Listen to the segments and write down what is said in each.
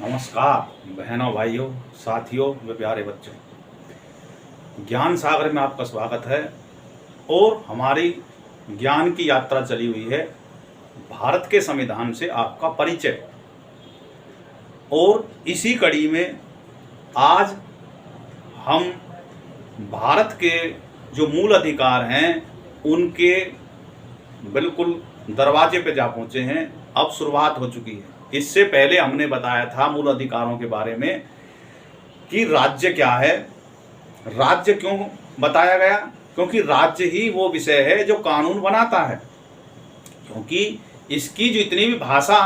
नमस्कार बहनों, भाइयों, साथियों व प्यारे बच्चों। ज्ञान सागर में आपका स्वागत है और हमारी ज्ञान की यात्रा चली हुई है भारत के संविधान से आपका परिचय। और इसी कड़ी में आज हम भारत के जो मूल अधिकार हैं उनके बिल्कुल दरवाजे पे जा पहुंचे हैं। अब शुरुआत हो चुकी है। इससे पहले हमने बताया था मूल अधिकारों के बारे में कि राज्य क्या है। राज्य क्यों बताया गया? क्योंकि राज्य ही वो विषय है जो कानून बनाता है। क्योंकि इसकी जो इतनी भी भाषा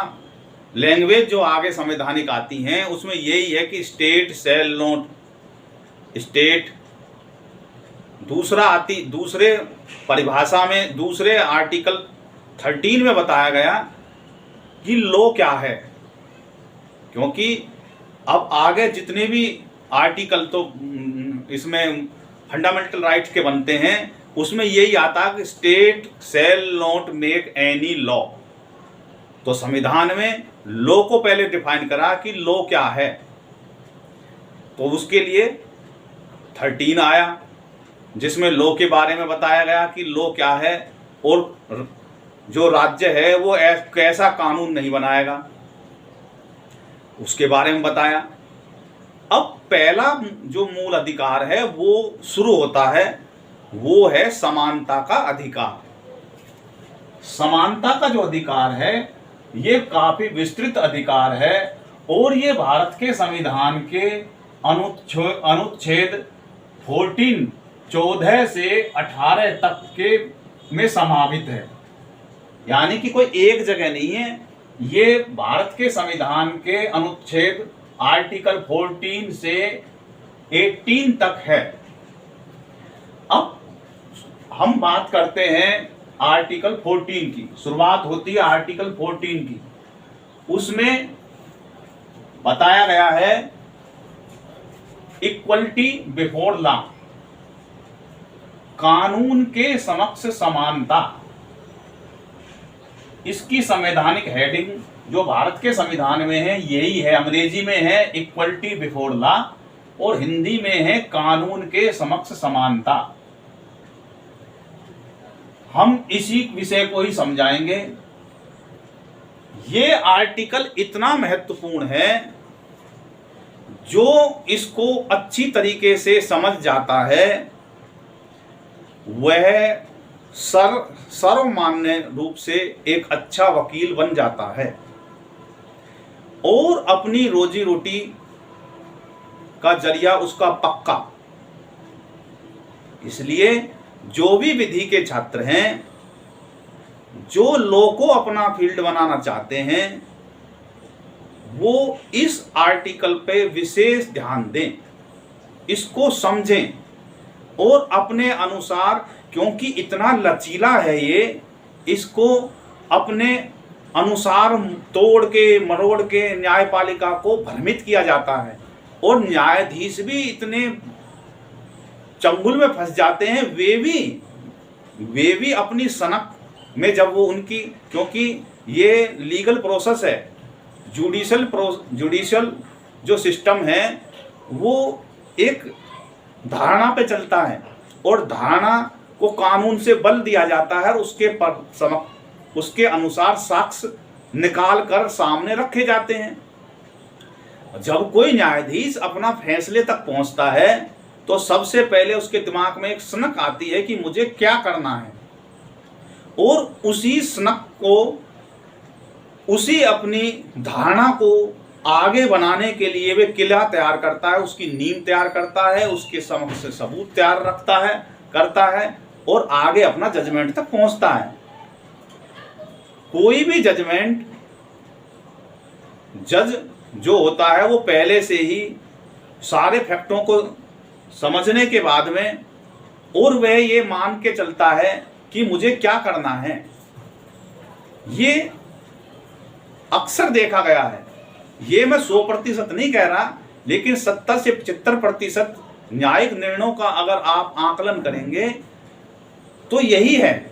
लैंग्वेज जो आगे संवैधानिक आती हैं उसमें यही है कि स्टेट शैल नॉट स्टेट। दूसरे परिभाषा में दूसरे आर्टिकल 13 में बताया गया कि लॉ क्या है। क्योंकि अब आगे जितने भी आर्टिकल तो इसमें फंडामेंटल राइट्स के बनते हैं उसमें यही आता है कि state shall not make any law. तो संविधान में लॉ को पहले डिफाइन करा कि लॉ क्या है। तो उसके लिए 13 आया जिसमें लॉ के बारे में बताया गया कि लॉ क्या है और जो राज्य है वो कैसा कानून नहीं बनाएगा उसके बारे में बताया। अब पहला जो मूल अधिकार है वो शुरू होता है, वो है समानता का अधिकार। समानता का जो अधिकार है ये काफी विस्तृत अधिकार है और ये भारत के संविधान के अनुच्छेद 14 से 18 तक के में समावित है। यानी कि कोई एक जगह नहीं है, ये भारत के संविधान के अनुच्छेद आर्टिकल 14 से 18 तक है। अब हम बात करते हैं आर्टिकल 14 की। शुरुआत होती है आर्टिकल 14 की। उसमें बताया गया है इक्वलिटी बिफोर लॉ, कानून के समक्ष समानता। इसकी संवैधानिक हेडिंग जो भारत के संविधान में है यही है। अंग्रेजी में है इक्वलिटी बिफोर लॉ और हिंदी में है कानून के समक्ष समानता। हम इसी विषय को ही समझाएंगे। ये आर्टिकल इतना महत्वपूर्ण है, जो इसको अच्छी तरीके से समझ जाता है वह सर्वमान्य रूप से एक अच्छा वकील बन जाता है और अपनी रोजी रोटी का जरिया उसका पक्का। इसलिए जो भी विधि के छात्र हैं, जो लॉ को अपना फील्ड बनाना चाहते हैं, वो इस आर्टिकल पे विशेष ध्यान दें, इसको समझें और अपने अनुसार, क्योंकि इतना लचीला है ये, इसको अपने अनुसार तोड़ के मरोड़ के न्यायपालिका को भ्रमित किया जाता है और न्यायाधीश भी इतने चंगुल में फंस जाते हैं। वे भी अपनी सनक में जब वो उनकी, क्योंकि ये लीगल प्रोसेस है, जुडिशियल जो सिस्टम है वो एक धारणा पे चलता है और धारणा को कानून से बल दिया जाता है और उसके अनुसार साक्ष्य निकाल कर सामने रखे जाते हैं। जब कोई न्यायाधीश अपना फैसले तक पहुंचता है तो सबसे पहले उसके दिमाग में एक सनक आती है कि मुझे क्या करना है, और उसी सनक को, उसी अपनी धारणा को आगे बनाने के लिए वे किला तैयार करता है, उसकी नींव तैयार करता है, उसके समक्ष सबूत तैयार करता है और आगे अपना जजमेंट तक पहुंचता है। कोई भी जजमेंट जज जो होता है वो पहले से ही सारे फैक्टों को समझने के बाद में, और वह ये मान के चलता है कि मुझे क्या करना है। ये अक्सर देखा गया है। ये मैं 100% नहीं कह रहा, लेकिन 70 से 75% न्यायिक निर्णयों का अगर आप आकलन करेंगे तो यही है।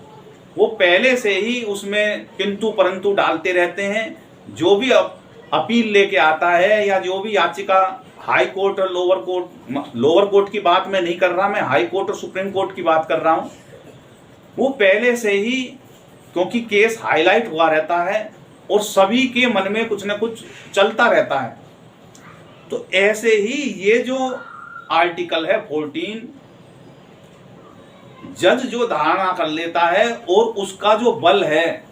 वो पहले से ही उसमें किंतु परंतु डालते रहते हैं। जो भी अब अपील लेके आता है या जो भी याचिका हाई कोर्ट और लोअर कोर्ट की बात मैं नहीं कर रहा, मैं हाई कोर्ट और सुप्रीम कोर्ट की बात कर रहा हूँ, वो पहले से ही, क्योंकि केस हाईलाइट हुआ रहता है और सभी के मन में कुछ न कुछ चलता रहता है, तो ऐसे ही ये जो आर्टिकल है 14, जज जो धारणा कर लेता है और उसका जो बल है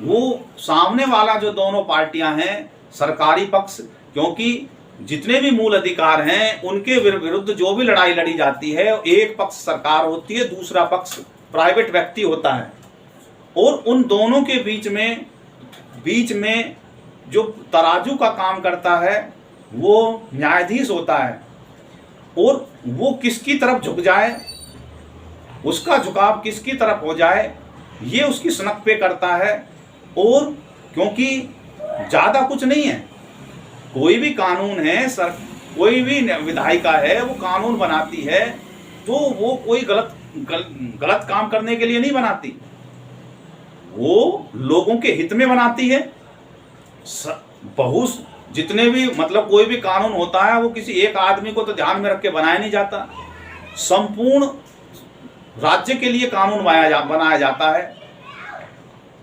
वो सामने वाला जो दोनों पार्टियां हैं, सरकारी पक्ष, क्योंकि जितने भी मूल अधिकार हैं उनके विरुद्ध जो भी लड़ाई लड़ी जाती है, एक पक्ष सरकार होती है, दूसरा पक्ष प्राइवेट व्यक्ति होता है, और उन दोनों के बीच में जो तराजू का काम करता है वो न्यायाधीश होता है, और वो किसकी तरफ झुक जाए, उसका झुकाव किसकी तरफ हो जाए, ये उसकी सनक पे करता है। और क्योंकि ज़्यादा कुछ नहीं है, कोई भी कानून है, कोई भी विधायिका है वो कानून बनाती है तो वो कोई गलत काम करने के लिए नहीं बनाती, वो लोगों के हित में बनाती है। बहुत जितने भी मतलब कोई भी कानून होता है वो किसी एक आदमी को तो ध्यान में रख के बनाया नहीं जाता, संपूर्ण राज्य के लिए कानून बनाया जाता है।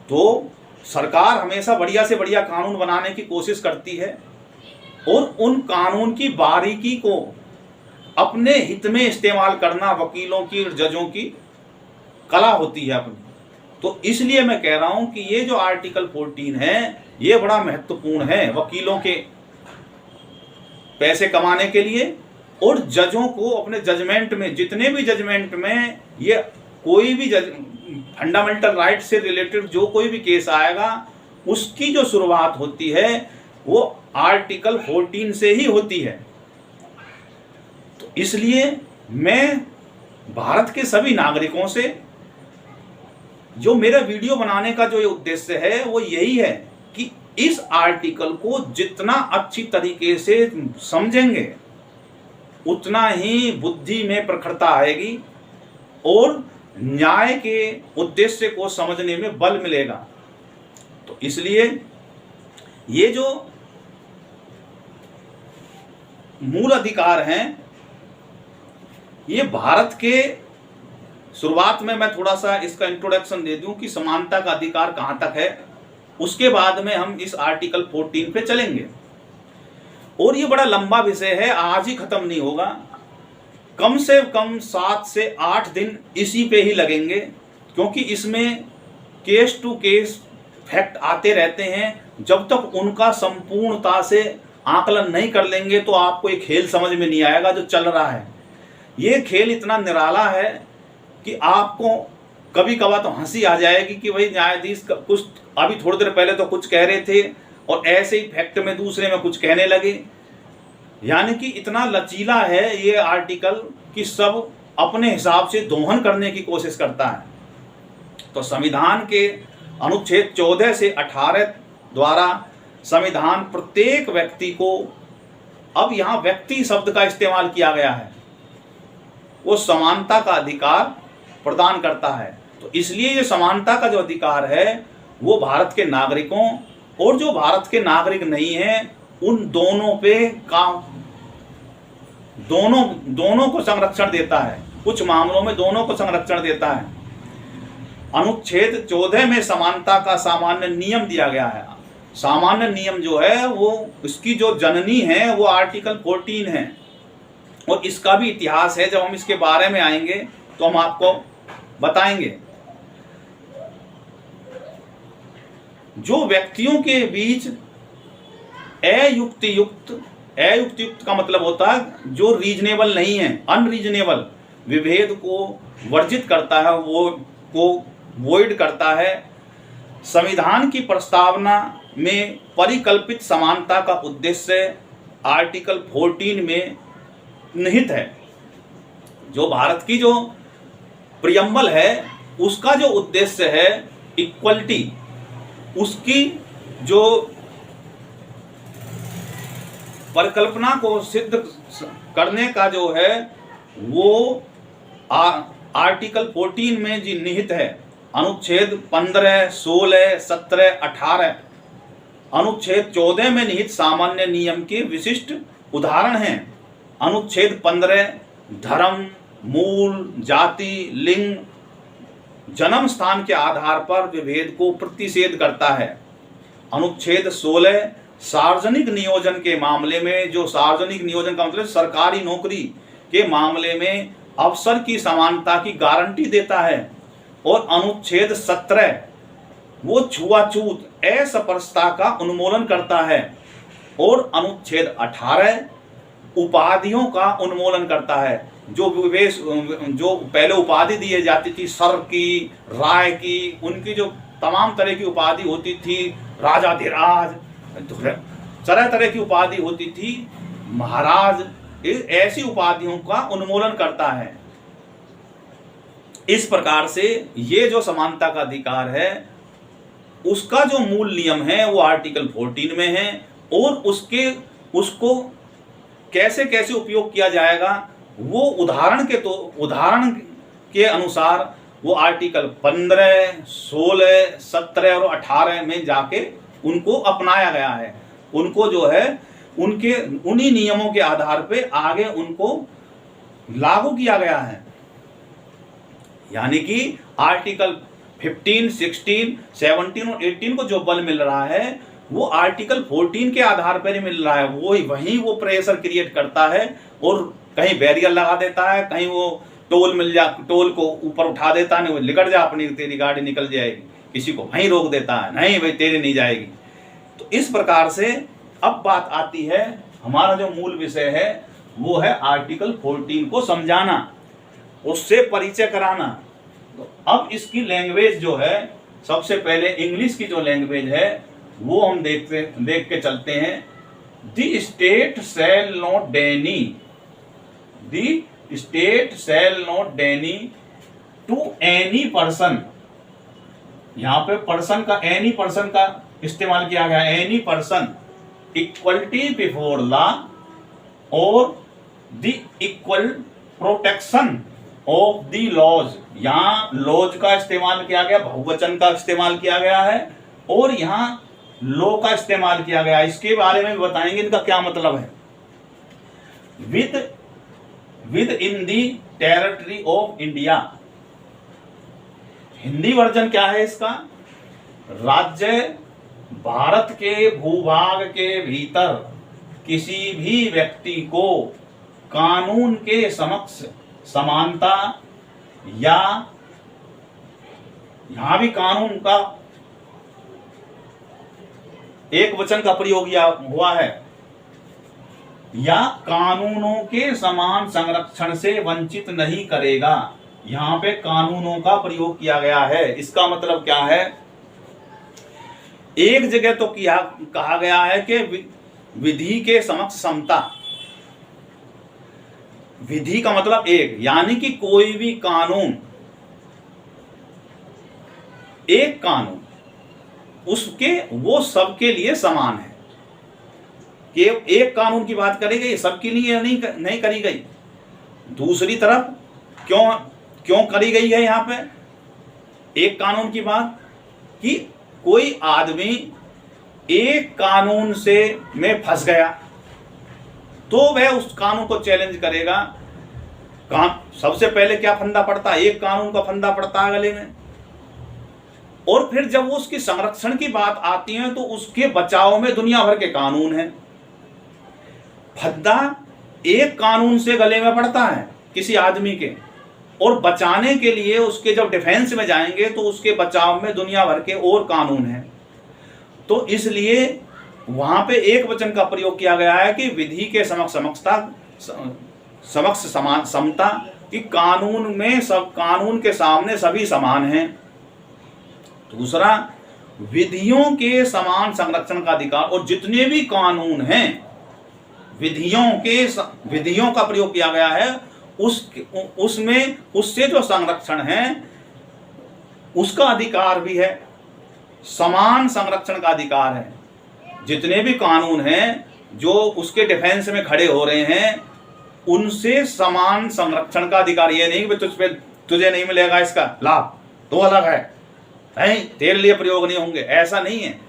तो सरकार हमेशा बढ़िया से बढ़िया कानून बनाने की कोशिश करती है और उन कानून की बारीकी को अपने हित में इस्तेमाल करना वकीलों की और जजों की कला होती है अपनी। तो इसलिए मैं कह रहा हूं कि ये जो आर्टिकल 14 है ये बड़ा महत्वपूर्ण है वकीलों के पैसे कमाने के लिए, और जजों को अपने जजमेंट में, जितने भी जजमेंट में ये कोई भी फंडामेंटल राइट से रिलेटेड जो कोई भी केस आएगा उसकी जो शुरुआत होती है वो आर्टिकल 14 से ही होती है। तो इसलिए मैं भारत के सभी नागरिकों से, जो मेरा वीडियो बनाने का जो उद्देश्य है वो यही है कि इस आर्टिकल को जितना अच्छी तरीके से समझेंगे उतना ही बुद्धि में प्रखरता आएगी और न्याय के उद्देश्य को समझने में बल मिलेगा। तो इसलिए ये जो मूल अधिकार हैं ये भारत के, शुरुआत में मैं थोड़ा सा इसका इंट्रोडक्शन दे दूं कि समानता का अधिकार कहां तक है, उसके बाद में हम इस आर्टिकल 14 पे चलेंगे। और ये बड़ा लंबा विषय है, आज ही खत्म नहीं होगा, कम से कम 7 से 8 दिन इसी पे ही लगेंगे, क्योंकि इसमें केस टू केस फैक्ट आते रहते हैं। जब तक उनका संपूर्णता से आकलन नहीं कर लेंगे तो आपको ये खेल समझ में नहीं आएगा जो चल रहा है। ये खेल इतना निराला है कि आपको कभी कभार तो हंसी आ जाएगी कि भाई न्यायाधीश कुछ अभी थोड़ी देर पहले तो कुछ कह रहे थे और ऐसे ही फैक्ट में दूसरे में कुछ कहने लगे। यानी कि इतना लचीला है ये आर्टिकल कि सब अपने हिसाब से दोहन करने की कोशिश करता है। तो संविधान के अनुच्छेद 14 से 18 द्वारा संविधान प्रत्येक व्यक्ति को, अब यहाँ व्यक्ति शब्द का इस्तेमाल किया गया है, वो समानता का अधिकार प्रदान करता है। तो इसलिए ये समानता का जो अधिकार है वो भारत के नागरिकों और जो भारत के नागरिक नहीं हैं उन दोनों पे काम, दोनों को संरक्षण देता है। कुछ मामलों में दोनों को संरक्षण देता है। अनुच्छेद 14 में समानता का सामान्य नियम दिया गया है। सामान्य नियम जो है वो इसकी जो जननी है वो आर्टिकल 14 है, और इसका भी इतिहास है। जब हम इसके बारे में आएंगे तो हम आपको बताएंगे। जो व्यक्तियों के बीच अयुक्तियुक्त का मतलब होता है जो रीजनेबल नहीं है, अनरीजनेबल विभेद को वर्जित करता है, वो को वॉइड करता है। संविधान की प्रस्तावना में परिकल्पित समानता का उद्देश्य आर्टिकल 14 में निहित है। जो भारत की जो प्रियम्बल है उसका जो उद्देश्य है इक्वलिटी, उसकी जो परिकल्पना को सिद्ध करने का जो है वो आर्टिकल 14 में जी निहित है। अनुच्छेद 15, 16, 17, 18 अनुच्छेद 14 में निहित सामान्य नियम के विशिष्ट उदाहरण हैं। अनुच्छेद 15 धर्म, मूल, जाति, लिंग, जन्म स्थान के आधार पर विभेद को प्रतिषेध करता है। अनुच्छेद 16 सार्वजनिक नियोजन के मामले में, जो सार्वजनिक नियोजन का मतलब सरकारी नौकरी के मामले में अवसर की समानता की गारंटी देता है। और अनुच्छेद 17 वो छुआछूत, असमरसता का उन्मूलन करता है। और अनुच्छेद 18 उपाधियों का उन्मूलन करता है। जो पहले उपाधि दी जाती थी, सर की, राय की, उनकी जो तमाम तरह की उपाधि होती थी, राजाधिराज, तरह तरह की उपाधि होती थी, महाराज, ऐसी उपाधियों का उन्मूलन करता है। इस प्रकार से ये जो समानता का अधिकार है उसका जो मूल नियम है वो आर्टिकल 14 में है। और उसको कैसे कैसे उपयोग किया जाएगा वो उदाहरण के अनुसार वो आर्टिकल 15, 16, 17 और 18 में जाके उनको अपनाया गया है। उनको जो है उन्हीं नियमों के आधार पे आगे उनको लागू किया गया है। यानी कि आर्टिकल 15, 16, 17 और 18 को जो बल मिल रहा है वो आर्टिकल 14 के आधार पर ही मिल रहा है। वही वो प्रेशर क्रिएट करता है और कहीं बैरियर लगा देता है, कहीं वो टोल को ऊपर उठा देता है, नहीं वो निकल जा, अपनी तेरी गाड़ी निकल जाएगी, किसी को वहीं रोक देता है, नहीं भाई तेरी नहीं जाएगी। तो इस प्रकार से अब बात आती है, हमारा जो मूल विषय है वो है आर्टिकल 14 को समझाना, उससे परिचय कराना। तो अब इसकी लैंग्वेज जो है, सबसे पहले इंग्लिश की जो लैंग्वेज है वो हम देख के चलते हैं। The state shall not deny, the state shall not deny to any person. यहां पे पर्सन का, एनी पर्सन का इस्तेमाल किया गया, any person, equality before law और the equal protection of the laws. यहां लॉज का इस्तेमाल किया गया, बहुवचन का इस्तेमाल किया गया है और यहां लॉ का इस्तेमाल किया गया। इसके बारे में बताएंगे इनका क्या मतलब है। With in the territory of India, Hindi version क्या है इसका, राज्य भारत के भूभाग के भीतर किसी भी व्यक्ति को कानून के समक्ष समानता, या यहां भी कानून का एक वचन का प्रयोग हुआ है, या कानूनों के समान संरक्षण से वंचित नहीं करेगा। यहां पे कानूनों का प्रयोग किया गया है। इसका मतलब क्या है, एक जगह तो कहा गया है कि विधि के समक्ष समता। विधि का मतलब एक, यानी कि कोई भी कानून, एक कानून वो सबके लिए समान है। कि एक कानून की बात करी गई, सबके लिए नहीं करी गई। दूसरी तरफ क्यों करी गई है यहां पे एक कानून की बात, कि कोई आदमी एक कानून में फंस गया तो वह उस कानून को चैलेंज करेगा। सबसे पहले क्या फंदा पड़ता है, एक कानून का फंदा पड़ता है गले में। और फिर जब वो उसकी संरक्षण की बात आती है तो उसके बचाव में दुनिया भर के कानून हैं। फंदा एक कानून से गले में पड़ता है किसी आदमी के, और बचाने के लिए उसके जब डिफेंस में जाएंगे तो उसके बचाव में दुनिया भर के और कानून हैं। तो इसलिए वहां पे एक वचन का प्रयोग किया गया है कि विधि के समक्ष समान समता, कि कानून में सब, कानून के सामने सभी समान हैं। दूसरा, विधियों के समान संरक्षण का अधिकार, और जितने भी कानून हैं विधियों का प्रयोग किया गया है, उसमें उससे जो संरक्षण है उसका अधिकार भी है, समान संरक्षण का अधिकार है। जितने भी कानून हैं जो उसके डिफेंस में खड़े हो रहे हैं उनसे समान संरक्षण का अधिकार। ये नहीं कि तुझे नहीं मिलेगा इसका लाभ, तो अलग है, नहीं तेरे लिए प्रयोग नहीं होंगे, ऐसा नहीं है।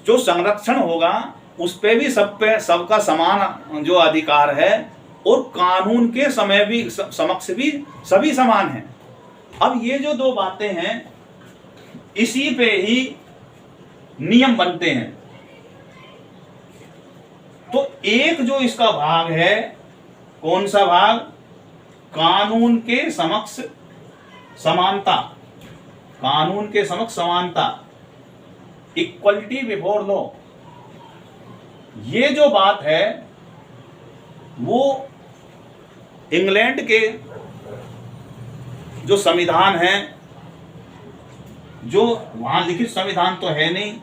जो संरक्षण होगा उस पे भी सबका समान जो अधिकार है, और कानून के समय भी समक्ष भी सभी समान हैं। अब ये जो दो बातें हैं, इसी पे ही नियम बनते हैं। तो एक जो इसका भाग है, कौन सा भाग? कानून के समक्ष समानता, कानून के समक्ष समानता, इक्वलिटी बिफोर लॉ। ये जो बात है वो इंग्लैंड के जो संविधान है, जो वहां लिखित संविधान तो है नहीं,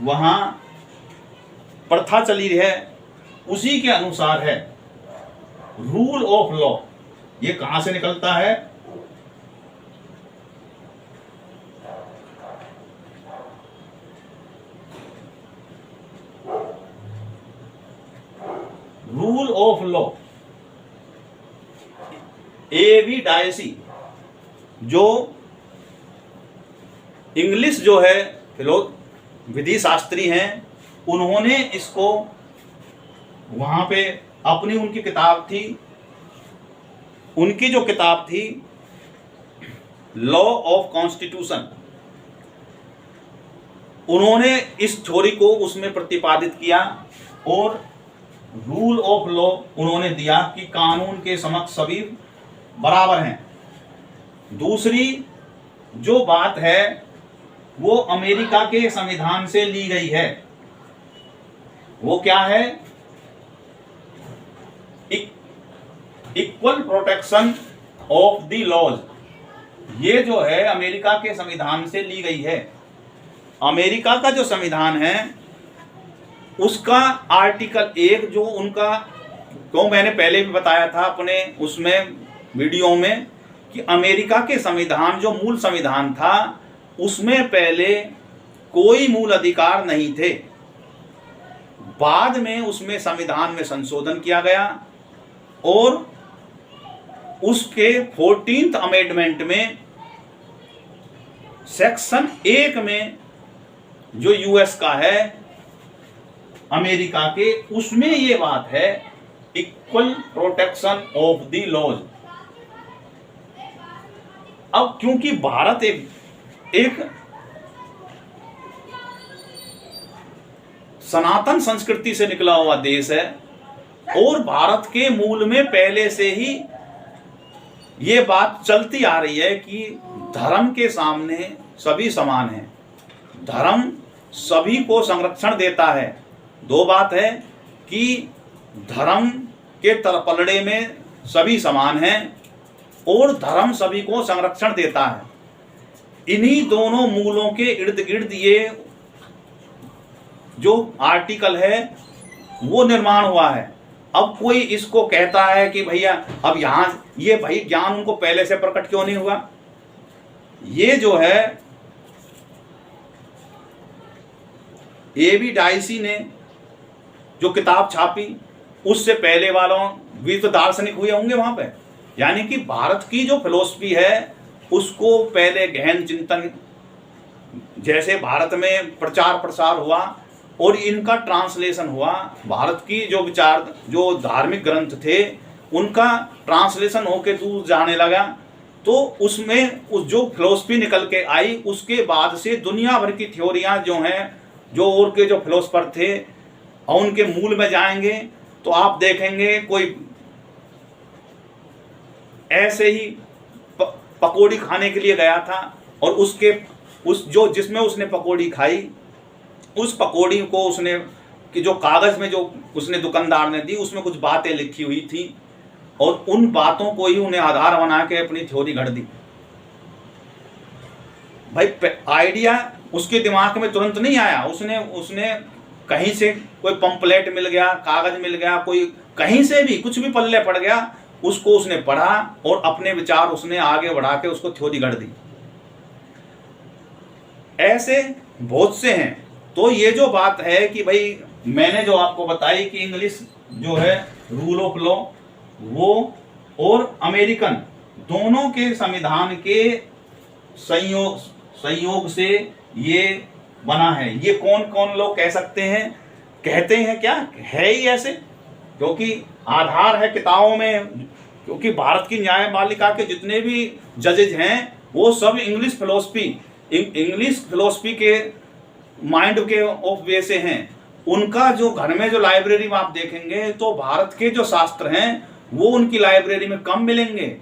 वहां प्रथा चली है, उसी के अनुसार है। रूल ऑफ लॉ ये कहां से निकलता है? Rule of law, A.V. Dicey, जो इंग्लिश जो है विधि शास्त्री हैं, उन्होंने इसको वहां पे अपनी उनकी किताब थी, उनकी जो किताब थी लॉ ऑफ कॉन्स्टिट्यूशन, उन्होंने इस थ्योरी को उसमें प्रतिपादित किया, और रूल ऑफ लॉ उन्होंने दिया कि कानून के समक्ष सभी बराबर हैं। दूसरी जो बात है वो अमेरिका के संविधान से ली गई है, वो क्या है? Equal protection of the laws. ये जो है अमेरिका के संविधान से ली गई है। अमेरिका का जो संविधान है उसका आर्टिकल 1 जो उनका, तो मैंने पहले भी बताया था अपने उसमें वीडियो में कि अमेरिका के संविधान जो मूल संविधान था उसमें पहले कोई मूल अधिकार नहीं थे। बाद में उसमें संविधान में संशोधन किया गया और उसके 14th अमेंडमेंट में सेक्शन 1 में जो यूएस का है, अमेरिका के, उसमें ये बात है equal protection of the laws. अब क्योंकि भारत एक सनातन संस्कृति से निकला हुआ देश है, और भारत के मूल में पहले से ही ये बात चलती आ रही है कि धर्म के सामने सभी समान हैं, धर्म सभी को संरक्षण देता है। दो बात है कि धर्म के तरपलड़े में सभी समान हैं और धर्म सभी को संरक्षण देता है। इन्हीं दोनों मूलों के इर्द गिर्द ये जो आर्टिकल है वो निर्माण हुआ है। अब कोई इसको कहता है कि भैया अब यहां ये भाई ज्ञान उनको पहले से प्रकट क्यों नहीं हुआ? ये जो है A.V. डायसी ने जो किताब छापी उससे पहले वालों भी तो दार्शनिक हुए होंगे वहां पे, यानी कि भारत की जो फिलॉसफी है उसको पहले गहन चिंतन, जैसे भारत में प्रचार प्रसार हुआ और इनका ट्रांसलेशन हुआ, भारत की जो विचार जो धार्मिक ग्रंथ थे उनका ट्रांसलेशन होके दूर जाने लगा, तो उसमें उस जो फिलॉसफी निकल के आई उसके बाद से दुनिया भर की थ्योरियां जो हैं, जो और के जो फिलोसफर थे और उनके मूल में जाएंगे तो आप देखेंगे कोई ऐसे ही पकौड़ी खाने के लिए गया था और उसके उस जो जिसमें उसने पकौड़ी खाई उस पकौड़ी को उसने कि जो कागज में जो उसने दुकानदार ने दी उसमें कुछ बातें लिखी हुई थी और उन बातों को ही उन्हें आधार बना के अपनी थ्योरी घड़ दी। भाई आइडिया उसके दिमाग में तुरंत नहीं आया, उसने कहीं से कोई पंपलेट मिल गया, कागज मिल गया, कोई कहीं से भी कुछ भी पल्ले पड़ गया, उसको उसने पढ़ा और अपने विचार उसने आगे बढ़ा के उसको थ्योरी गढ़ दी। ऐसे बहुत से हैं। तो ये जो बात है कि भाई मैंने जो आपको बताई कि इंग्लिश जो है रूल ऑफ लॉ वो और अमेरिकन दोनों के संविधान के संयोग से ये बना है। ये कौन कौन लोग कह सकते हैं, कहते हैं क्या, है ही ऐसे, क्योंकि आधार है किताबों में। क्योंकि भारत की न्यायपालिका के जितने भी जजेज हैं वो सब इंग्लिश फिलोसफी के माइंड के ऑफ वे से हैं। उनका जो घर में जो लाइब्रेरी में आप देखेंगे तो भारत के जो शास्त्र हैं वो उनकी लाइब्रेरी में कम मिलेंगे,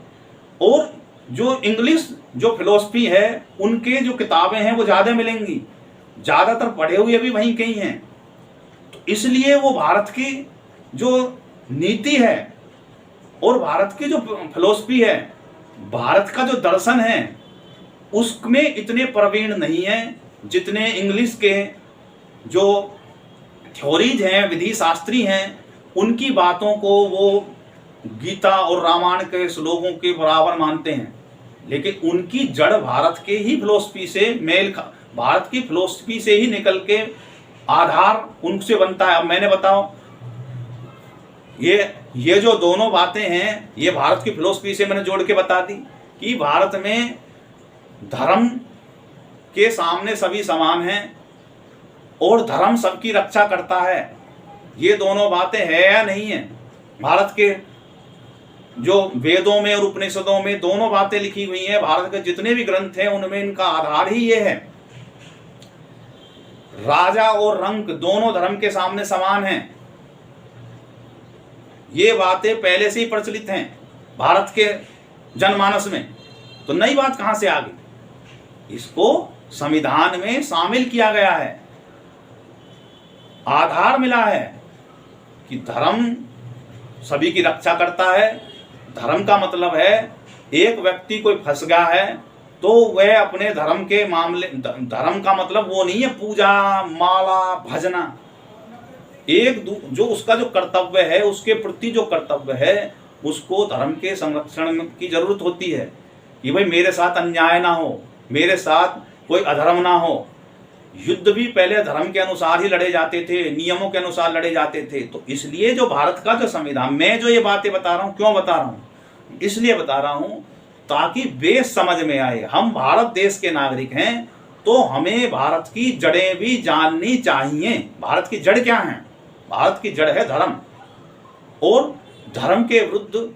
और जो इंग्लिश जो फिलोसफी है उनके जो किताबें हैं वो ज़्यादा मिलेंगी। ज़्यादातर पढ़े हुए भी वहीं कहीं हैं। तो इसलिए वो भारत की जो नीति है और भारत की जो फिलोसफी है, भारत का जो दर्शन है, उसमें इतने प्रवीण नहीं है जितने इंग्लिश के जो थ्योरीज हैं, विधि शास्त्री हैं, उनकी बातों को वो गीता और रामायण के श्लोकों के बराबर मानते हैं। लेकिन उनकी जड़ भारत के ही फिलोसफी से भारत की फिलोसफी से ही निकल के आधार उनसे बनता है। अब मैंने बताओ, ये जो दोनों बातें हैं ये भारत की फिलोसफी से मैंने जोड़ के बता दी कि भारत में धर्म के सामने सभी समान हैं और धर्म सबकी रक्षा करता है। ये दोनों बातें है या नहीं है? भारत के जो वेदों में और उपनिषदों में दोनों बातें लिखी हुई हैं। भारत के जितने भी ग्रंथ हैं उनमें इनका आधार ही ये है। राजा और रंक दोनों धर्म के सामने समान हैं। ये बातें पहले से ही प्रचलित हैं भारत के जनमानस में, तो नई बात कहां से आ गई? इसको संविधान में शामिल किया गया है। आधार मिला है कि धर्म सभी की रक्षा करता है। धर्म का मतलब है एक व्यक्ति कोई फंस गया है तो वह अपने धर्म के मामले, धर्म का मतलब वो नहीं है पूजा माला भजना, एक जो उसका जो कर्तव्य है, उसके प्रति जो कर्तव्य है उसको धर्म के संरक्षण की जरूरत होती है कि भाई मेरे साथ अन्याय ना हो, मेरे साथ कोई अधर्म ना हो। युद्ध भी पहले धर्म के अनुसार ही लड़े जाते थे, नियमों के अनुसार लड़े जाते थे। तो इसलिए जो भारत का जो संविधान, मैं जो ये बातें बता रहा हूँ, क्यों बता रहा हूँ? इसलिए बता रहा हूँ ताकि बेस समझ में आए। हम भारत देश के नागरिक हैं तो हमें भारत की जड़ें भी जाननी चाहिए। भारत की जड़ क्या है? भारत की जड़ है धर्म, और धर्म के विरुद्ध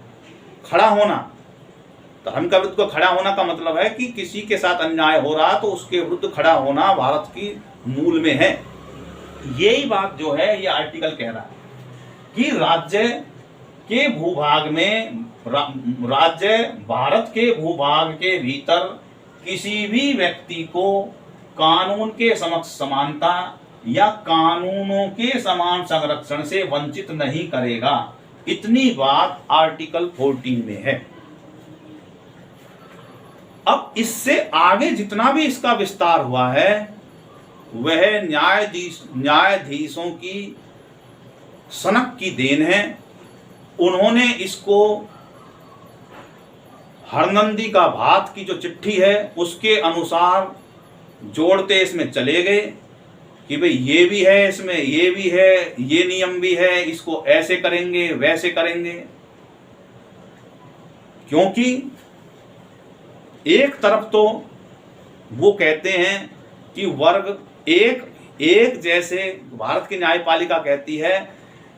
खड़ा होना। धर्म का विरुद्ध खड़ा होना का मतलब है कि किसी के साथ अन्याय हो रहा तो उसके विरुद्ध खड़ा होना भारत की मूल में है। यही बात जो है ये आर्टिकल कह रहा है कि राज्य के भूभाग में, राज्य भारत के भूभाग के भीतर किसी भी व्यक्ति को कानून के समक्ष समानता या कानूनों के समान संरक्षण से वंचित नहीं करेगा। इतनी बात आर्टिकल 14 में है। अब इससे आगे जितना भी इसका विस्तार हुआ है वह न्यायाधीशों की सनक की देन है। उन्होंने इसको हरनंदी का भात की जो चिट्ठी है उसके अनुसार जोड़ते इसमें चले गए कि भाई ये भी है, इसमें ये भी है, ये नियम भी है, इसको ऐसे करेंगे वैसे करेंगे। क्योंकि एक तरफ तो वो कहते हैं कि वर्ग एक जैसे, भारत की न्यायपालिका कहती है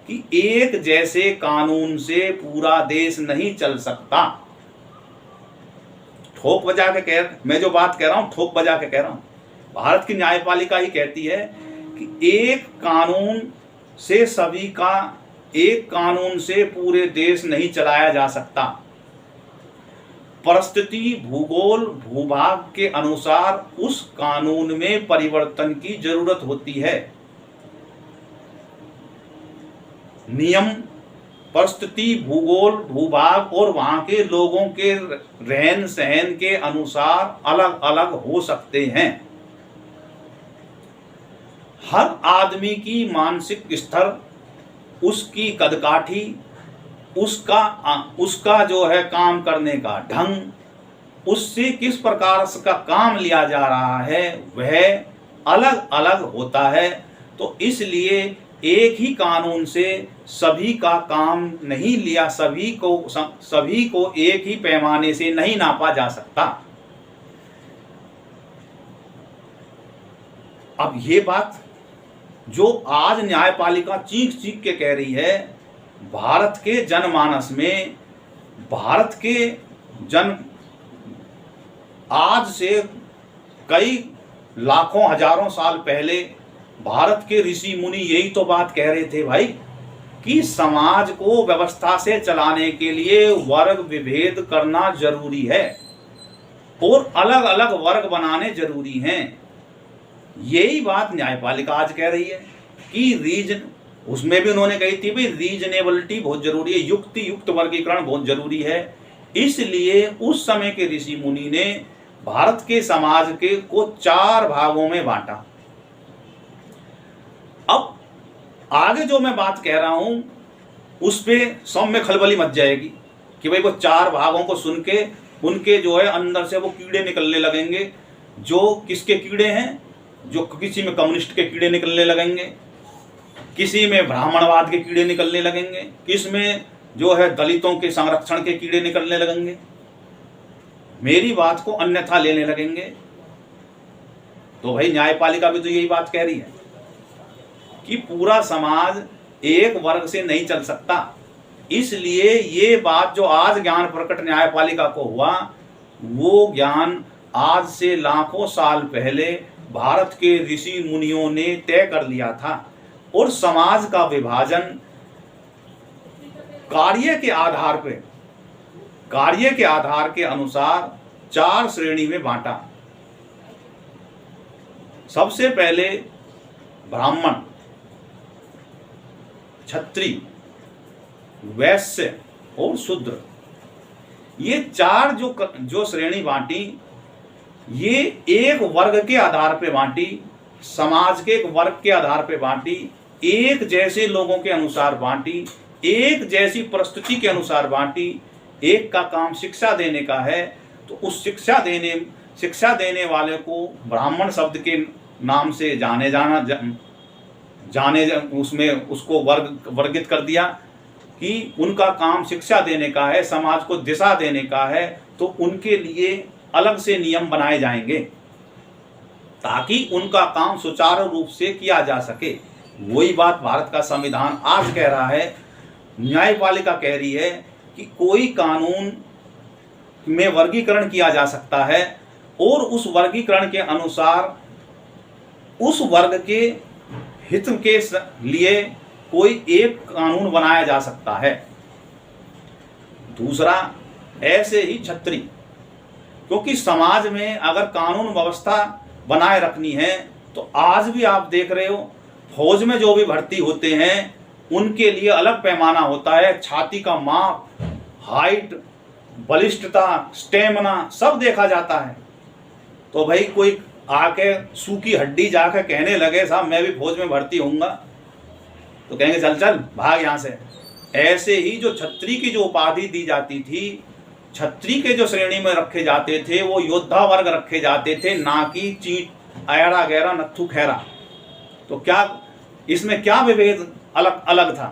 कि एक जैसे कानून से पूरा देश नहीं चल सकता। ठोक बजा के मैं जो बात कह रहा हूं ठोक बजा के कह रहा हूं। भारत की न्यायपालिका ही कहती है कि एक कानून से सभी का, एक कानून से पूरे देश नहीं चलाया जा सकता। परिस्थिति, भूगोल, भूभाग के अनुसार उस कानून में परिवर्तन की जरूरत होती है। नियम, परिस्थिति, भूगोल, भूभाग और वहां के लोगों के रहन सहन के अनुसार अलग अलग हो सकते हैं। हर आदमी की मानसिक स्तर, उसकी कदकाठी, उसका जो है काम करने का ढंग, उससे किस प्रकार का काम लिया जा रहा है वह अलग अलग होता है। तो इसलिए एक ही कानून से सभी का काम नहीं लिया, सभी को एक ही पैमाने से नहीं नापा जा सकता। अब ये बात जो आज न्यायपालिका चीख चीख के कह रही है, भारत के जनमानस में, भारत के जन आज से कई लाखों हजारों साल पहले भारत के ऋषि मुनि यही तो बात कह रहे थे भाई, कि समाज को व्यवस्था से चलाने के लिए वर्ग विभेद करना जरूरी है और अलग अलग वर्ग बनाने जरूरी हैं। यही बात न्यायपालिका आज कह रही है कि रीजन, उसमें भी उन्होंने कही थी भाई रीजनेबिलिटी बहुत जरूरी है, युक्ति युक्त वर्गीकरण बहुत जरूरी है। इसलिए उस समय के ऋषि मुनि ने भारत के समाज के को 4 भागों में बांटा। अब आगे जो मैं बात कह रहा हूं उस पे सब में खलबली मच जाएगी कि भाई वो 4 भागों को सुन के उनके जो है अंदर से वो कीड़े निकलने लगेंगे। जो किसके कीड़े हैं? जो किसी में कम्युनिस्ट के कीड़े निकलने लगेंगे, किसी में ब्राह्मणवाद के कीड़े निकलने लगेंगे, किसमें जो है दलितों के संरक्षण के कीड़े निकलने लगेंगे, मेरी बात को अन्यथा लेने लगेंगे। तो भाई न्यायपालिका भी तो यही बात कह रही है कि पूरा समाज एक वर्ग से नहीं चल सकता। इसलिए ये बात जो आज ज्ञान प्रकट न्यायपालिका को हुआ, वो ज्ञान आज से लाखों साल पहले भारत के ऋषि मुनियों ने तय कर लिया था। और समाज का विभाजन कार्य के आधार पे, कार्य के आधार के अनुसार 4 श्रेणी में बांटा। सबसे पहले ब्राह्मण, क्षत्रिय, वैश्य और शूद्र, ये 4 जो श्रेणी बांटी, ये एक वर्ग के आधार पे बांटी, समाज के एक वर्ग के आधार पे बांटी, एक जैसे लोगों के अनुसार बांटी, एक जैसी परिस्थिति के अनुसार बांटी। एक का काम शिक्षा देने का है, तो उस शिक्षा देने वाले को ब्राह्मण शब्द के नाम से उसमें उसको वर्गित कर दिया कि उनका काम शिक्षा देने का है, समाज को दिशा देने का है। तो उनके लिए अलग से नियम बनाए जाएंगे ताकि उनका काम सुचारू रूप से किया जा सके। वही बात भारत का संविधान आज कह रहा है। न्यायपालिका कह रही है कि कोई कानून में वर्गीकरण किया जा सकता है और उस वर्गीकरण के अनुसार उस वर्ग के हित के लिए कोई एक कानून बनाया जा सकता है। दूसरा, ऐसे ही क्षत्रिय, क्योंकि समाज में अगर कानून व्यवस्था बनाए रखनी है तो आज भी आप देख रहे हो फौज में जो भी भर्ती होते हैं उनके लिए अलग पैमाना होता है, छाती का माप, हाइट, बलिष्ठता, स्टेमिना सब देखा जाता है। तो भाई कोई आके सूखी हड्डी जाकर कहने लगे साहब मैं भी फौज में भर्ती होऊंगा, तो कहेंगे चल चल भाग यहाँ से। ऐसे ही जो छत्री की जो उपाधि दी जाती थी, छत्री के जो श्रेणी में रखे जाते थे वो योद्धा वर्ग रखे जाते थे, ना कि चींट ऐरा गैरा नत्थु खैरा। तो क्या इसमें क्या विभेद अलग अलग था?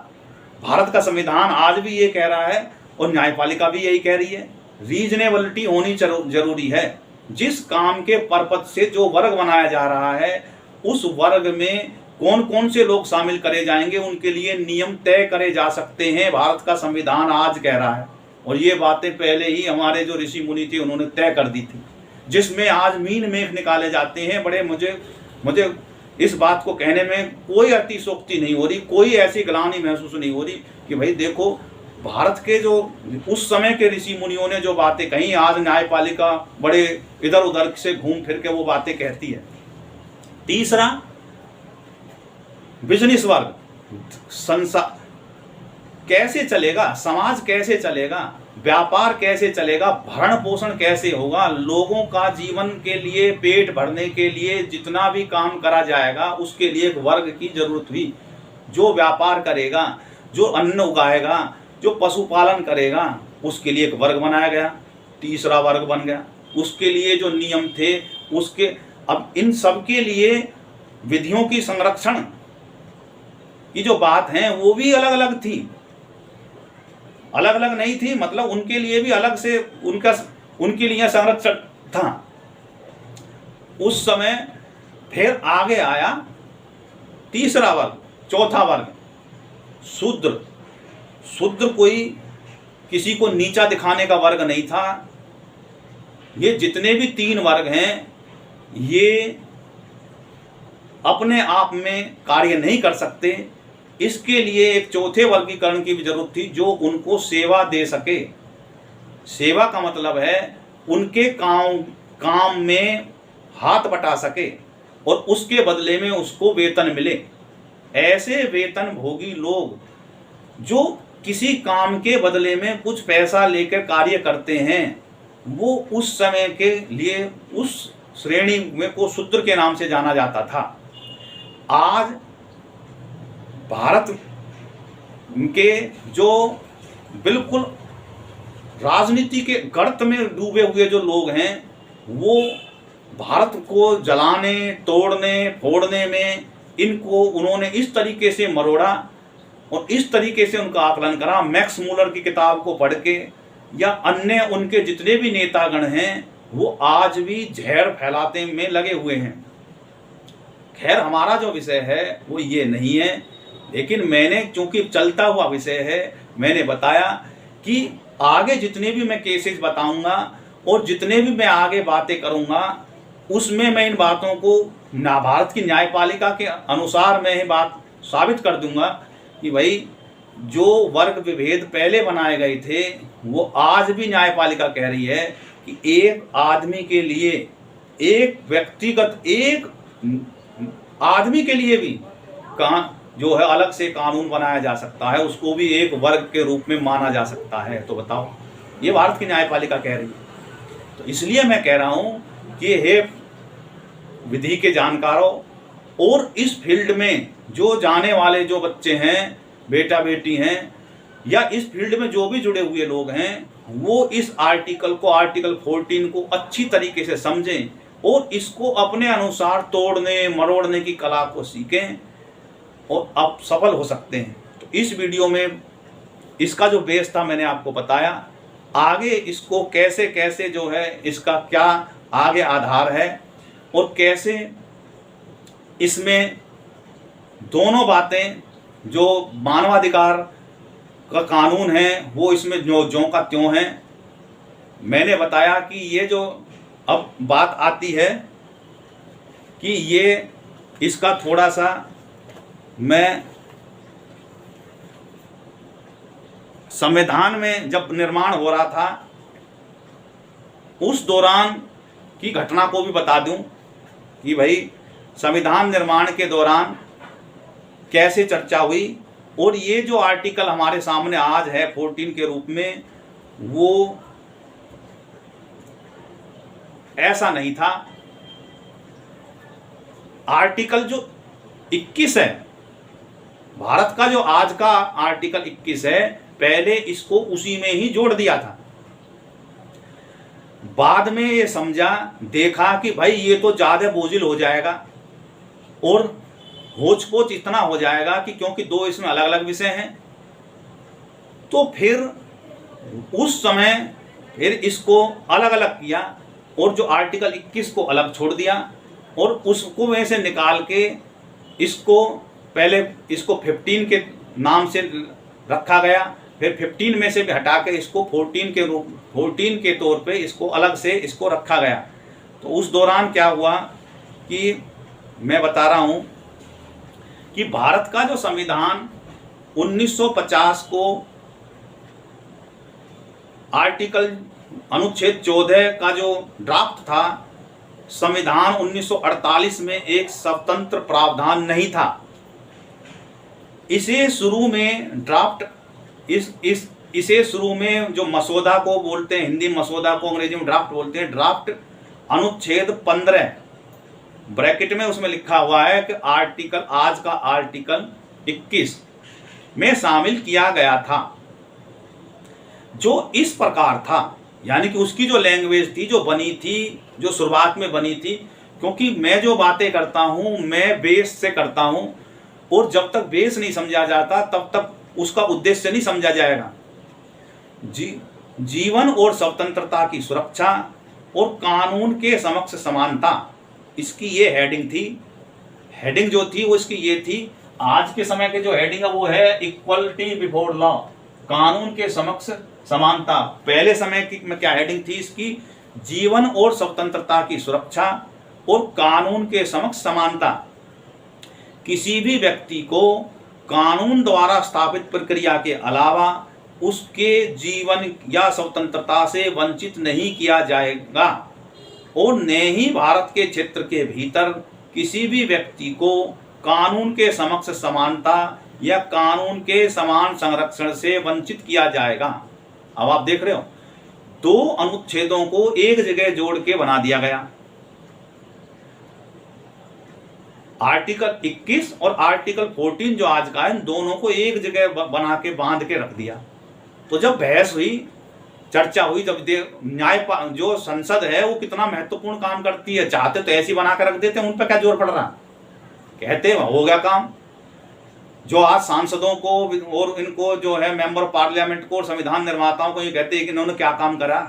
भारत का संविधान आज भी ये कह रहा है और न्यायपालिका भी यही कह रही है, रीजनेबिलिटी होनी जरूरी है। जिस काम के पर्पज से जो वर्ग बनाया जा रहा है उस वर्ग में कौन कौन से लोग शामिल करे जाएंगे, उनके लिए नियम तय करे जा सकते हैं, भारत का संविधान आज कह रहा है। और ये बातें पहले ही हमारे जो ऋषि मुनि थे उन्होंने तय कर दी थी, जिसमें आज मीन मेख निकाले जाते हैं। बड़े मुझे इस बात को कहने में कोई अतिशोक्ति नहीं हो रही, कोई ऐसी ग्लानि महसूस नहीं हो रही कि भाई देखो भारत के जो उस समय के ऋषि मुनियों ने जो बातें कही, आज न्यायपालिका बड़े इधर उधर से घूम फिर के वो बातें कहती है। तीसरा, बिजनेस वर्ग, संसार कैसे चलेगा, समाज कैसे चलेगा, व्यापार कैसे चलेगा, भरण पोषण कैसे होगा, लोगों का जीवन के लिए पेट भरने के लिए जितना भी काम करा जाएगा उसके लिए एक वर्ग की जरूरत हुई। जो व्यापार करेगा, जो अन्न उगाएगा, जो पशुपालन करेगा, उसके लिए एक वर्ग बनाया गया, तीसरा वर्ग बन गया। उसके लिए जो नियम थे उसके, अब इन सब के लिए विधियों की संरक्षण की जो बात है वो भी अलग अलग थी, अलग अलग नहीं थी, मतलब उनके लिए भी अलग से उनके लिए संरक्षण था। उस समय फिर आगे आया तीसरा वर्ग, चौथा वर्ग शूद्र। शूद्र कोई किसी को नीचा दिखाने का वर्ग नहीं था। ये जितने भी 3 वर्ग हैं ये अपने आप में कार्य नहीं कर सकते। इसके लिए एक चौथे वर्गीकरण की भी जरूरत थी जो उनको सेवा दे सके। सेवा का मतलब है उनके काम में हाथ बटा सके और उसके बदले में उसको वेतन मिले। ऐसे वेतन भोगी लोग जो किसी काम के बदले में कुछ पैसा लेकर कार्य करते हैं, वो उस समय के लिए उस श्रेणी में को शूद्र के नाम से जाना जाता था। आज भारत के जो बिल्कुल राजनीति के गर्त में डूबे हुए जो लोग हैं, वो भारत को जलाने, तोड़ने, फोड़ने में इनको उन्होंने इस तरीके से मरोड़ा और इस तरीके से उनका आकलन करा। मैक्स मूलर की किताब को पढ़ के या अन्य उनके जितने भी नेतागण हैं, वो आज भी जहर फैलाते में लगे हुए हैं। खैर, हमारा जो विषय है वो ये नहीं है, लेकिन मैंने चूंकि चलता हुआ विषय है, मैंने बताया कि आगे जितने भी मैं केसेस बताऊंगा और जितने भी मैं आगे बातें करूंगा, उसमें मैं इन बातों को भारत की न्यायपालिका के अनुसार मैं ये बात साबित कर दूंगा कि भाई जो वर्ग विभेद पहले बनाए गए थे वो आज भी न्यायपालिका कह रही है कि एक आदमी के लिए, एक व्यक्तिगत, एक आदमी के लिए भी जो है अलग से कानून बनाया जा सकता है, उसको भी एक वर्ग के रूप में माना जा सकता है। तो बताओ, ये भारत की न्यायपालिका कह रही है। तो इसलिए मैं कह रहा हूँ कि हे विधि के जानकारों और इस फील्ड में जो जाने वाले जो बच्चे हैं, बेटा बेटी हैं, या इस फील्ड में जो भी जुड़े हुए लोग हैं, वो इस आर्टिकल को, आर्टिकल 14 को अच्छी तरीके से समझें और इसको अपने अनुसार तोड़ने मरोड़ने की कला को सीखें और अब सफल हो सकते हैं। तो इस वीडियो में इसका जो बेस था मैंने आपको बताया। आगे इसको कैसे कैसे जो है, इसका क्या आगे आधार है और कैसे इसमें दोनों बातें जो मानवाधिकार का कानून है वो इसमें ज्यों का त्यों है। मैंने बताया कि ये जो अब बात आती है कि ये इसका थोड़ा सा मैं संविधान में जब निर्माण हो रहा था उस दौरान की घटना को भी बता दूं कि भाई संविधान निर्माण के दौरान कैसे चर्चा हुई और ये जो आर्टिकल हमारे सामने आज है 14 के रूप में, वो ऐसा नहीं था। आर्टिकल जो 21 है, भारत का जो आज का आर्टिकल 21 है, पहले इसको उसी में ही जोड़ दिया था। बाद में ये समझा, देखा कि भाई ये तो ज्यादा बोझिल हो जाएगा और होच पोच इतना हो जाएगा कि क्योंकि दो इसमें अलग अलग विषय हैं, तो फिर उस समय फिर इसको अलग अलग किया और जो आर्टिकल 21 को अलग छोड़ दिया और उसको वैसे निकाल के इसको पहले इसको 15 के नाम से रखा गया, फिर 15 में से भी हटा के इसको 14 के तौर पे इसको अलग से इसको रखा गया। तो उस दौरान क्या हुआ कि मैं बता रहा हूँ कि भारत का जो संविधान 1950 को आर्टिकल अनुच्छेद 14 का जो ड्राफ्ट था, संविधान 1948 में एक स्वतंत्र प्रावधान नहीं था। इसे शुरू में ड्राफ्ट इसे शुरू में जो मसौदा को बोलते हैं, हिंदी मसौदा को अंग्रेजी में ड्राफ्ट बोलते हैं, ड्राफ्ट अनुच्छेद 15 ब्रैकेट में उसमें लिखा हुआ है कि आर्टिकल, आज का आर्टिकल 21 में शामिल किया गया था, जो इस प्रकार था। यानी कि उसकी जो लैंग्वेज थी, जो बनी थी, जो शुरुआत में बनी थी, क्योंकि मैं जो बातें करता हूं मैं बेस से करता हूं और जब तक बेस नहीं समझा जाता तब तक उसका उद्देश्य नहीं समझा जाएगा। जीवन और स्वतंत्रता की सुरक्षा और कानून के समक्ष समानता, इसकी ये हेडिंग थी। हेडिंग जो थी वो इसकी ये थी। आज के समय के जो हेडिंग है वो है इक्वलिटी बिफोर लॉ, कानून के समक्ष समानता। पहले समय की में क्या हेडिंग थी इसकी, जीवन और स्वतंत्रता की सुरक्षा और कानून के समक्ष समानता। किसी भी व्यक्ति को कानून द्वारा स्थापित प्रक्रिया के अलावा उसके जीवन या स्वतंत्रता से वंचित नहीं किया जाएगा और न ही भारत के क्षेत्र के भीतर किसी भी व्यक्ति को कानून के समक्ष समानता या कानून के समान संरक्षण से वंचित किया जाएगा। अब आप देख रहे हो, दो अनुच्छेदों को एक जगह जोड़ के बना दिया गया। आर्टिकल 21 और आर्टिकल 14 जो आज का है, इन दोनों को एक जगह बना के बांध के रख दिया। तो जब बहस हुई, चर्चा हुई, जब न्याय जो संसद है वो कितना महत्वपूर्ण काम करती है, चाहते तो ऐसी बना कर रख देते हैं, उन पर क्या जोर पड़ रहा, कहते हो गया काम। जो आज सांसदों को और इनको जो है मेंबर पार्लियामेंट को और संविधान निर्माताओं को ये कहते हैं कि इन्होंने क्या काम करा,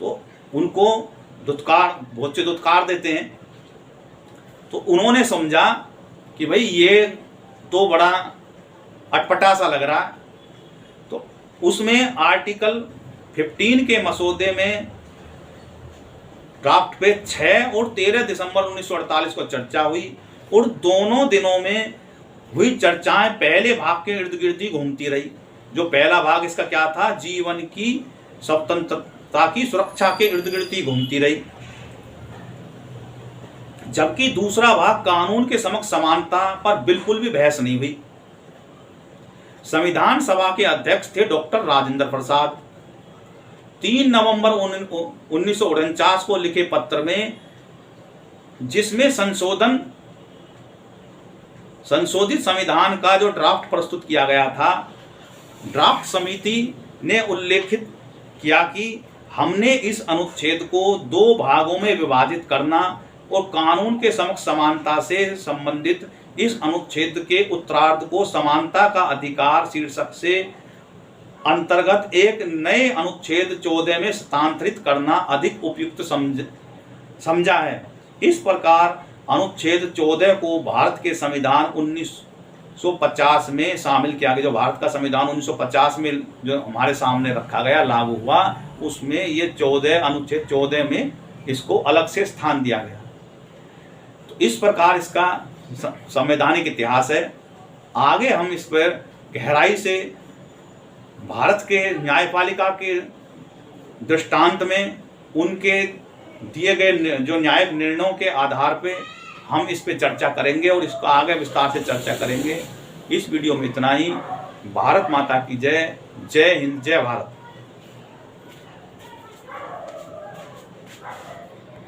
तो उनको बहुत से दुत्कार देते हैं। तो उन्होंने समझा कि भाई ये तो बड़ा अटपटा सा लग रहा है, तो उसमें आर्टिकल 15 के मसौदे में ड्राफ्ट पे 6 और 13 दिसंबर 1948 को चर्चा हुई और दोनों दिनों में हुई चर्चाएं पहले भाग के इर्द गिर्द ही घूमती रही। जो पहला भाग इसका क्या था, जीवन की स्वतंत्रता की सुरक्षा के इर्द गिर्द ही घूमती रही, जबकि दूसरा भाग कानून के समक्ष समानता पर बिल्कुल भी बहस नहीं हुई। संविधान सभा के अध्यक्ष थे डॉक्टर राजेंद्र प्रसाद। 3 नवंबर 1949 को लिखे पत्र में, जिसमें संशोधित संविधान का जो ड्राफ्ट प्रस्तुत किया गया था, ड्राफ्ट समिति ने उल्लेखित किया कि हमने इस अनुच्छेद को 2 भागों में विभाजित करना और कानून के समक्ष समानता से संबंधित इस अनुच्छेद के उत्तरार्ध को समानता का अधिकार शीर्षक से अंतर्गत एक नए अनुच्छेद 14 में स्थानांतरित करना अधिक उपयुक्त समझा है। इस प्रकार अनुच्छेद 14 को भारत के संविधान 1950 में शामिल किया गया। जो भारत का संविधान 1950 में जो हमारे सामने रखा गया, लागू हुआ, उसमें ये अनुच्छेद 14 में इसको अलग से स्थान दिया गया। तो इस प्रकार इसका संवैधानिक इतिहास है। आगे हम इस पर गहराई से भारत के न्यायपालिका के दृष्टांत में उनके दिए गए जो न्यायिक निर्णयों के आधार पे हम इस पे चर्चा करेंगे और इसको आगे विस्तार से चर्चा करेंगे। इस वीडियो में इतना ही। भारत माता की जय। जय हिंद, जय भारत।